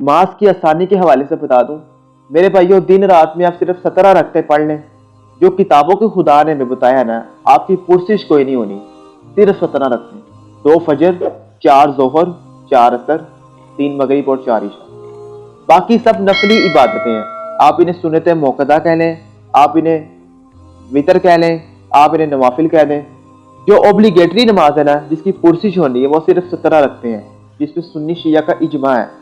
نماز کی آسانی کے حوالے سے بتا دوں میرے بھائیوں، دن رات میں آپ صرف 17 رکعتیں پڑھ لیں، جو کتابوں کے خدا نے ہمیں بتایا نا، آپ کی پرسش کوئی نہیں ہونی، صرف 17 رکھتے ہیں، 2 فجر، 4 ظہر، 4 عصر، 3 مغرب اور 4 عشاء۔ باقی سب نفلی عبادتیں ہیں، آپ انہیں سنت موقدہ کہہ لیں، آپ انہیں وطر کہہ لیں، آپ انہیں نوافل کہہ دیں۔ جو اوبلیگیٹری نماز ہے نا، جس کی پرسش ہونی ہے، وہ صرف 17 رکھتے ہیں، جس پہ سنی شیعہ کا اجماع ہے۔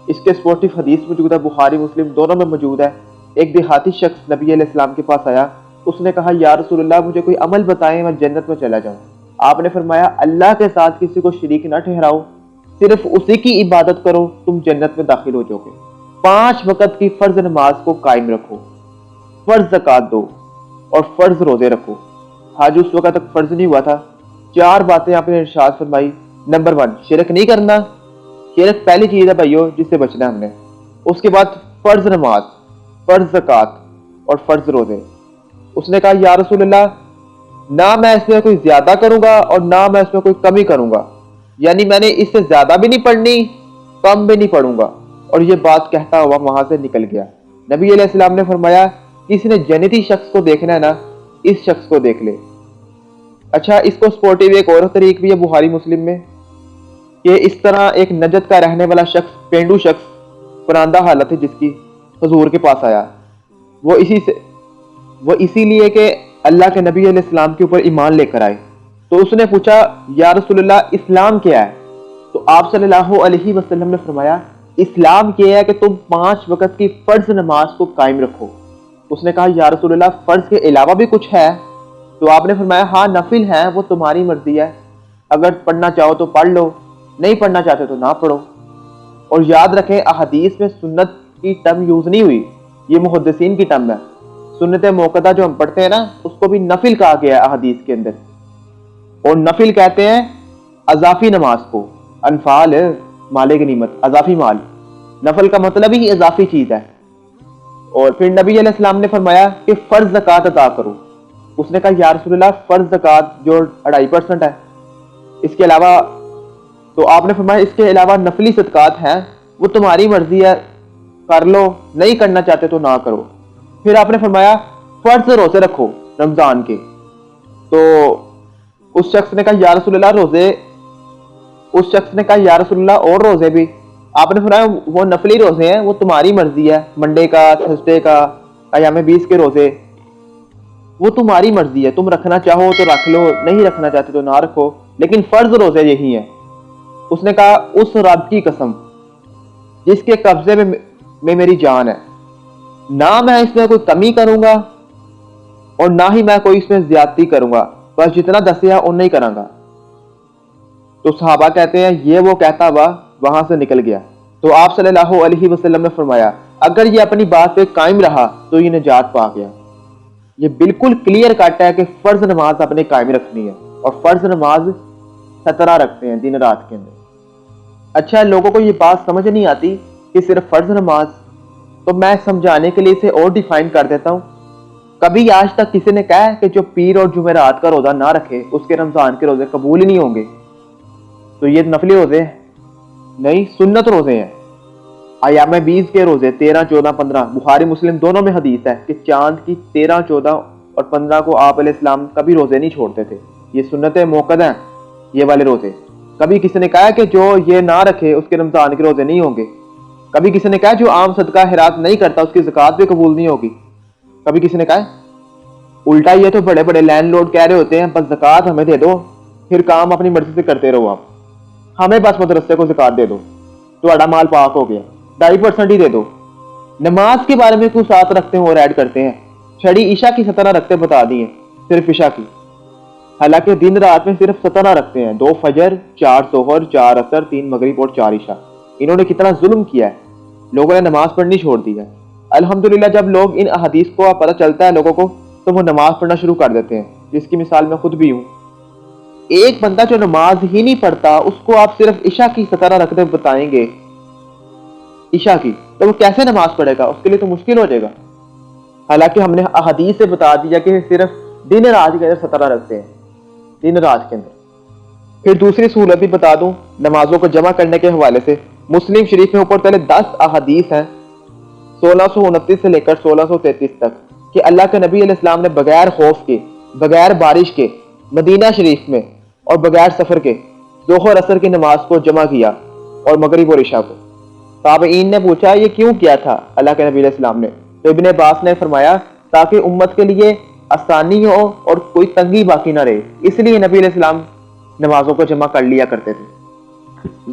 اس کے سپورٹو حدیث موجود ہے، بخاری مسلم دونوں میں موجود ہے۔ ایک دیہاتی شخص نبی علیہ السلام کے پاس آیا، اس نے کہا یا رسول اللہ مجھے کوئی عمل بتائیں میں جنت میں چلا جاؤں۔ آپ نے فرمایا اللہ کے ساتھ کسی کو شریک نہ ٹھہراؤ، صرف اسی کی عبادت کرو، تم جنت میں داخل ہو جاؤ گے۔ 5 وقت کی فرض نماز کو قائم رکھو، فرض زکوٰۃ دو اور فرض روزے رکھو۔ حج اس وقت تک فرض نہیں ہوا تھا۔ 4 باتیں آپ نے ارشاد فرمائی۔ نمبر 1، شرک نہیں کرنا، شرک پہلی چیز ہے بھائیو جس سے بچنا ہم نے۔ اس کے بعد فرض نماز، فرض زکوٰۃ اور فرض روزے۔ اس نے کہا یا رسول اللہ نہ میں اس میں کوئی زیادہ کروں گا اور نہ میں اس میں کوئی کمی کروں گا، یعنی میں نے اس سے زیادہ بھی نہیں پڑھنی، کم بھی نہیں پڑھوں گا۔ اور یہ بات کہتا ہوا وہاں سے نکل گیا۔ نبی علیہ السلام نے فرمایا کسی نے جنتی شخص کو دیکھنا ہے نا، اس شخص کو دیکھ لے۔ اچھا، اس کو سپورٹیو ایک اور طریق بھی ہے بخاری مسلم میں، کہ اس طرح ایک نجد کا رہنے والا شخص، پینڈو شخص، پراندہ حالت ہے جس کی، حضور کے پاس آیا۔ وہ اسی لیے کہ اللہ کے نبی علیہ السلام کے اوپر ایمان لے کر آئے۔ تو اس نے پوچھا یا رسول اللہ اسلام کیا ہے؟ تو آپ صلی اللہ علیہ وسلم نے فرمایا اسلام کیا ہے کہ تم 5 وقت کی فرض نماز کو قائم رکھو۔ اس نے کہا یا رسول اللہ فرض کے علاوہ بھی کچھ ہے؟ تو آپ نے فرمایا ہاں نفل ہے، وہ تمہاری مرضی ہے، اگر پڑھنا چاہو تو پڑھ لو، نہیں پڑھنا چاہتے تو نہ پڑھو۔ اور یاد رکھیں احادیث میں سنت کی ٹرم یوز نہیں ہوئی، یہ محدثین کی ٹرم ہے۔ سنت موقدہ جو ہم پڑھتے ہیں نا، اس کو بھی نفل کہا گیا ہے احادیث کے اندر، اور نفل کہتے ہیں اضافی نماز کو۔ انفال مال غنیمت، اضافی مال، نفل کا مطلب ہی اضافی چیز ہے۔ اور پھر نبی علیہ السلام نے فرمایا کہ فرض زکوٰۃ ادا کرو۔ اس نے کہا یا رسول اللہ فرض زکوٰۃ جو 2.5% ہے، اس کے علاوہ، تو آپ نے فرمایا اس کے علاوہ نفلی صدقات ہیں، وہ تمہاری مرضی ہے، کر لو، نہیں کرنا چاہتے تو نہ کرو۔ پھر آپ نے فرمایا فرض روزے رکھو رمضان کے۔ تو اس شخص نے کہا یا رسول اللہ روزے، اس شخص نے کہا یا رسول اللہ اور روزے بھی؟ آپ نے فرمایا وہ نفلی روزے ہیں، وہ تمہاری مرضی ہے، منڈے کا، تھرسڈے کا، ایام 20 کے روزے، وہ تمہاری مرضی ہے، تم رکھنا چاہو تو رکھ لو، نہیں رکھنا چاہتے تو نہ رکھو، لیکن فرض روزے یہی ہیں۔ اس نے کہا اس رب کی قسم جس کے قبضے میں میری جان ہے، نہ میں اس میں کوئی کمی کروں گا اور نہ ہی میں کوئی اس میں زیادتی کروں گا، بس جتنا دسیا اتنا ہی کروں گا۔ تو صحابہ کہتے ہیں یہ وہ کہتا ہوا وہاں سے نکل گیا۔ تو آپ صلی اللہ علیہ وسلم نے فرمایا اگر یہ اپنی بات پہ قائم رہا تو یہ نجات پا گیا۔ یہ بالکل کلیئر کٹ ہے کہ فرض نماز اپنے قائم رکھنی ہے، اور فرض نماز 17 رکھتے ہیں دن رات کے اندر۔ اچھا، لوگوں کو یہ بات سمجھ نہیں آتی کہ صرف فرض نماز، تو میں سمجھانے کے لیے اسے اور ڈیفائن کر دیتا ہوں۔ کبھی آج تک کسی نے کہا کہ جو پیر اور جمعرات کا روزہ نہ رکھے اس کے رمضان کے روزے قبول ہی نہیں ہوں گے؟ تو یہ نفلی روزے ہیں؟ نہیں، سنت روزے ہیں۔ ایام 20 کے روزے 13، 14، 15، بخاری مسلم دونوں میں حدیث ہے کہ چاند کی 13، 14 اور 15 کو آپ علیہ السلام کبھی روزے نہیں چھوڑتے تھے۔ یہ سنت موقدہ ہیں یہ والے روزے۔ کبھی کسی نے کہا کہ جو یہ نہ رکھے اس کے رمضان کے روزے نہیں ہوں گے۔ کبھی کسی نے کہا جو عام صدقہ خیرات نہیں کرتا اس کی زکوٰۃ بھی قبول نہیں ہوگی۔ کبھی کسی نے کہا الٹا یہ تو بڑے بڑے لینڈ لارڈ کہہ رہے ہوتے ہیں بس زکوٰۃ ہمیں دے دو، پھر کام اپنی مرضی سے کرتے رہو، آپ ہمیں بس مدرسے کو زکوٰۃ دے دو، تمہارا مال پاک ہو گیا، 2.5% ہی دے دو۔ نماز کے بارے میں کوئی ساتھ رکھتے ہیں اور ایڈ کرتے ہیں، چھڑی عشاء کی 17 رکھتے بتا دی ہیں، صرف عشاء کی، حالانکہ دن رات میں صرف 17 رکھتے ہیں، 2 فجر، 4 ظہر، 4 عصر، 3 مغرب اور 4 عشاء۔ انہوں نے کتنا ظلم کیا ہے، لوگوں نے نماز پڑھنی چھوڑ دی ہے۔ الحمدللہ جب لوگ ان احادیث کو پتہ چلتا ہے لوگوں کو تو وہ نماز پڑھنا شروع کر دیتے ہیں، جس کی مثال میں خود بھی ہوں۔ ایک بندہ جو نماز ہی نہیں پڑھتا اس کو آپ صرف عشاء کی 17 رکعتیں بتائیں گے، عشاء کی، تو وہ کیسے نماز پڑھے گا؟ اس کے لیے تو مشکل ہو جائے گا۔ حالانکہ ہم نے احادیث سے بتا دیا کہ صرف دن رات کے اندر 17 رکھتے ہیں، دن رات کے اندر۔ پھر دوسری سہولت بھی بتا دوں نمازوں کو جمع کرنے کے حوالے سے۔ مسلم شریف میں اوپر تلے 10 احادیث ہیں 1629 سے لے کر 1633 تک کہ اللہ کے نبی علیہ السلام نے بغیر خوف کے، بغیر بارش کے، مدینہ شریف میں اور بغیر سفر کے ظہر عصر کی نماز کو جمع کیا اور مغرب اور عشاء کو۔ تابعین نے پوچھا یہ کیوں کیا تھا اللہ کے نبی علیہ السلام نے؟ تو ابن عباس نے فرمایا تاکہ امت کے لیے آسانی ہو اور کوئی تنگی باقی نہ رہے، اس لیے نبی علیہ السلام نمازوں کو جمع کر لیا کرتے تھے،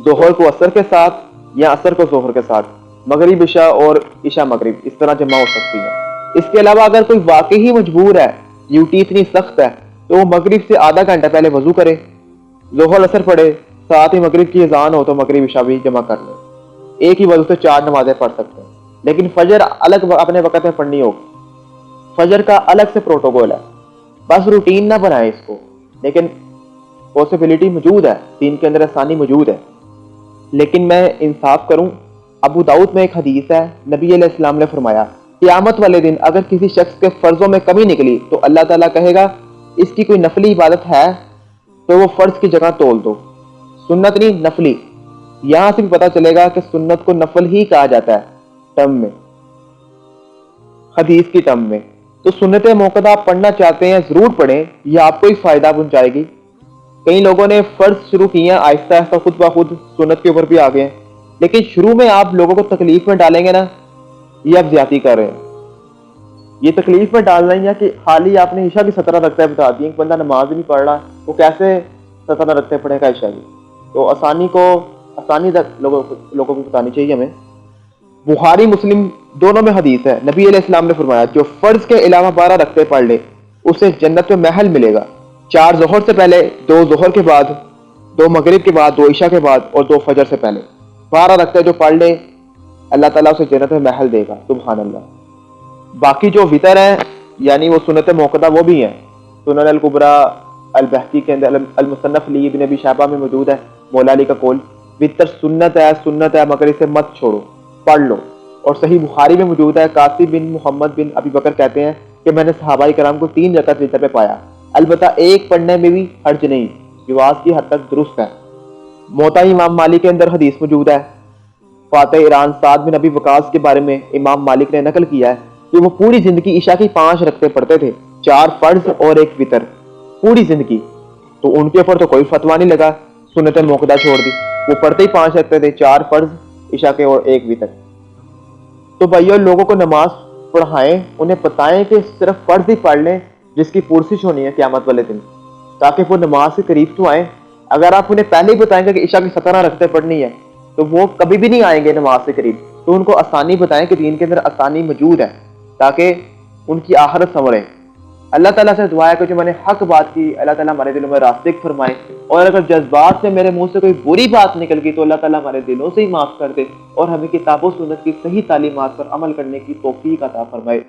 ظہر کو عصر کے ساتھ یا عصر کو ظہر کے ساتھ، مغرب عشاء اور عشاء مغرب اس طرح جمع ہو سکتی ہے۔ اس کے علاوہ اگر کوئی واقعی مجبور ہے، ڈیوٹی اتنی سخت ہے، تو وہ مغرب سے آدھا گھنٹہ پہلے وضو کرے، ظہر عصر پڑھے، ساتھ ہی مغرب کی اذان ہو تو مغرب عشاء بھی جمع کر لے، ایک ہی وضو سے 4 نمازیں پڑھ سکتے ہیں۔ لیکن فجر الگ اپنے وقت میں پڑھنی ہوگی، فجر کا الگ سے پروٹوکول ہے، بس روٹین نہ بنائے اس کو، لیکن پاسبلٹی موجود ہے، دین کے اندر آسانی موجود ہے۔ لیکن میں انصاف کروں، ابو داؤد میں ایک حدیث ہے، نبی علیہ السلام نے فرمایا قیامت والے دن اگر کسی شخص کے فرضوں میں کمی نکلی تو اللہ تعالیٰ کہے گا اس کی کوئی نفلی عبادت ہے تو وہ فرض کی جگہ تول دو، سنت نہیں نفلی۔ یہاں سے بھی پتہ چلے گا کہ سنت کو نفل ہی کہا جاتا ہے ٹرم میں، حدیث کی ٹرم میں۔ تو سنت موقدہ آپ پڑھنا چاہتے ہیں ضرور پڑھیں، یہ آپ کو ہی فائدہ پہنچائے گی۔ کئی لوگوں نے فرض شروع کیے ہیں، آہستہ آہستہ خود بخود سنت کے اوپر بھی آ گئے ہیں، لیکن شروع میں آپ لوگوں کو تکلیف میں ڈالیں گے نا، یہ آپ زیادتی کر رہے ہیں۔ یہ تکلیف میں ڈال رہی ہے کہ خالی آپ نے عشاء کی 17 رکعتیں بتا دی، ایک بندہ نماز نہیں پڑھ رہا، وہ کیسے 17 رکعتیں پڑھے گا عشاء کی؟ تو آسانی تک لوگوں کو بتانی چاہیے ہمیں۔ بخاری مسلم دونوں میں حدیث ہے، نبی علیہ السلام نے فرمایا جو فرض کے علاوہ 12 رکعتیں پڑھ لے اسے جنت میں محل ملے گا، 4 ظہر سے پہلے، 2 ظہر کے بعد، 2 مغرب کے بعد، 2 عشاء کے بعد اور 2 فجر سے پہلے۔ 12 رکعتیں جو پڑھ لے اللہ تعالیٰ اسے جنت میں محل دے گا، سبحان اللہ۔ باقی جو وطر ہے یعنی وہ سنت موقدہ وہ بھی ہیں، سنن الکبریٰ البہقی کے اندر، المصنف لی ابن ابی شیبہ میں موجود ہے، مولا علی کا قول، وطر سنت ہے مگر اسے مت چھوڑو، پڑھ لو۔ اور صحیح بخاری میں موجود ہے، قاسم بن محمد بن ابی بکر کہتے ہیں کہ میں نے صحابہ کرام کو 3 رکعت وطر پہ پایا، البتہ ایک پڑھنے میں بھی حرج نہیں، جواز کی حد تک درست ہے۔ موطا امام مالک کے اندر حدیث موجود ہے، فاتح ایران سعد بن ابی وقاص کے بارے میں امام مالک نے نقل کیا ہے کہ وہ پوری زندگی عشاء کی 5 رکعتیں پڑھتے تھے، 4 فرض اور 1 وطر، پوری زندگی۔ تو ان کے اوپر تو کوئی فتویٰ نہیں لگا، سنت موقدہ چھوڑ دی، وہ پڑھتے ہی 5 رکھتے تھے، 4 فرض عشاء کے اور 1 وطر۔ تو بھائیو لوگوں کو نماز پڑھائیں، انہیں بتائیں کہ صرف فرض ہی پڑھ لیں جس کی پرسش ہونی ہے قیامت والے دن، تاکہ وہ نماز سے قریب تو آئیں۔ اگر آپ انہیں پہلے ہی بتائیں گے کہ عشاء کی 17 رکعتیں پڑھنی ہے تو وہ کبھی بھی نہیں آئیں گے نماز سے قریب۔ تو ان کو آسانی بتائیں کہ دین کے اندر آسانی موجود ہے تاکہ ان کی آخرت سنورے۔ اللہ تعالیٰ سے دعا ہے کہ جو میں نے حق بات کی اللہ تعالیٰ ہمارے دلوں میں راسخ فرمائے، اور اگر جذبات سے میرے منہ سے کوئی بری بات نکل گئی تو اللہ تعالیٰ ہمارے دلوں سے ہی معاف کر دے اور ہمیں کتاب و سنت کی صحیح تعلیمات پر عمل کرنے کی توفیق عطا فرمائے۔